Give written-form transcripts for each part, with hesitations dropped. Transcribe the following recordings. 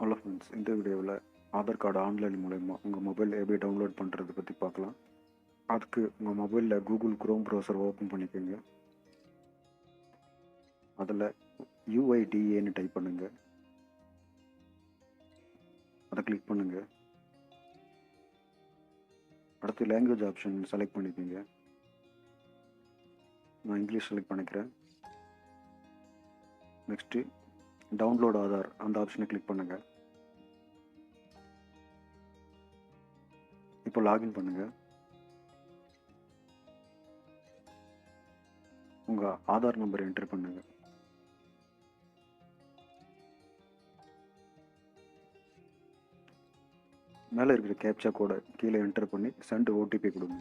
Hello friends, இந்த வீடியோவில் Aadhaar card online மூலயமா உங்கள் மொபைல் எப்படி டவுன்லோட் பண்ணுறது பற்றி பார்க்கலாம். அதுக்கு உங்கள் மொபைலில் கூகுள் குரோம் ப்ரௌசர் ஓப்பன் பண்ணிக்கோங்க. அதில் UIDAன்னு டைப் பண்ணுங்க. அதை கிளிக் பண்ணுங்க. அடுத்து லாங்குவேஜ் ஆப்ஷன் செலக்ட் பண்ணிக்கோங்க. நான் இங்கிலீஷ் செலக்ட் பண்ணிக்கிறேன். நெக்ஸ்ட்டு டவுன்லோட் ஆதார் அந்த ஆப்ஷனை கிளிக் பண்ணுங்கள். இப்போ லாகின் பண்ணுங்கள். உங்கள் ஆதார் நம்பர் என்டர் பண்ணுங்கள். மேலே இருக்கிற கேப்சா கோடை கீழே என்டர் பண்ணி சென்ட் OTP கொடுங்க.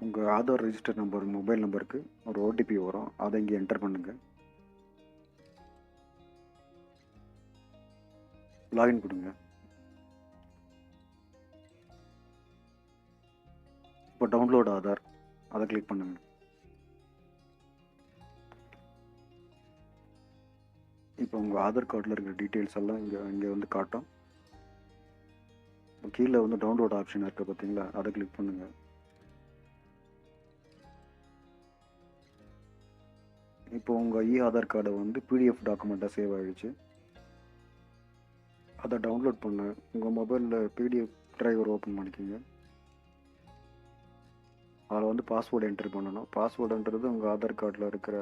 உங்கள் ஆதார் ரெஜிஸ்டர் நம்பர் மொபைல் நம்பருக்கு ஒரு OTP வரும், அதை இங்கே என்டர் பண்ணுங்கள். லாகின் கொடுங்க. இப்போ டவுன்லோட் ஆதார் அதை கிளிக் பண்ணுங்க. இப்போ உங்கள் ஆதார் கார்டில் இருக்கிற டீட்டெயில்ஸ் எல்லாம் இங்கே வந்து காட்டும். கீழே வந்து டவுன்லோட் ஆப்ஷன் இருக்குது பார்த்தீங்களா, அதை கிளிக் பண்ணுங்கள். இப்போ உங்கள் ஆதார் கார்டை வந்து PDF டாக்குமெண்ட்டாக சேவ் ஆகிடுச்சு. அதை டவுன்லோட் பண்ண உங்கள் மொபைலில் PDF டிரைவர் ஓப்பன் பண்ணிக்கோங்க. அதில் வந்து பாஸ்வேர்டு என்டர் பண்ணணும். பாஸ்வேர்டுன்றது உங்கள் ஆதார் கார்டில் இருக்கிற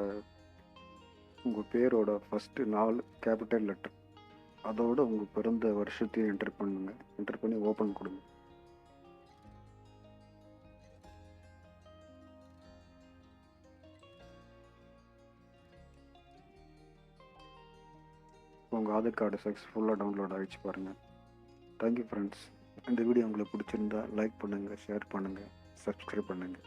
உங்கள் பேரோட ஃபஸ்ட்டு 4 கேபிட்டல் லெட்டர், அதோட உங்கள் பிறந்த வருஷத்தையும் என்டர் பண்ணுங்க. என்டர் பண்ணி ஓப்பன் கொடுங்க. உங்கள் ஆதார் கார்டு சக்ஸஸ்ஃபுல்லாக டவுன்லோட் ஆகிடுச்சு பாருங்கள். Thank you friends. இந்த வீடியோ உங்களுக்கு பிடிச்சிருந்தா லைக் பண்ணுங்கள், ஷேர் பண்ணுங்கள், சப்ஸ்கிரைப் பண்ணுங்கள்.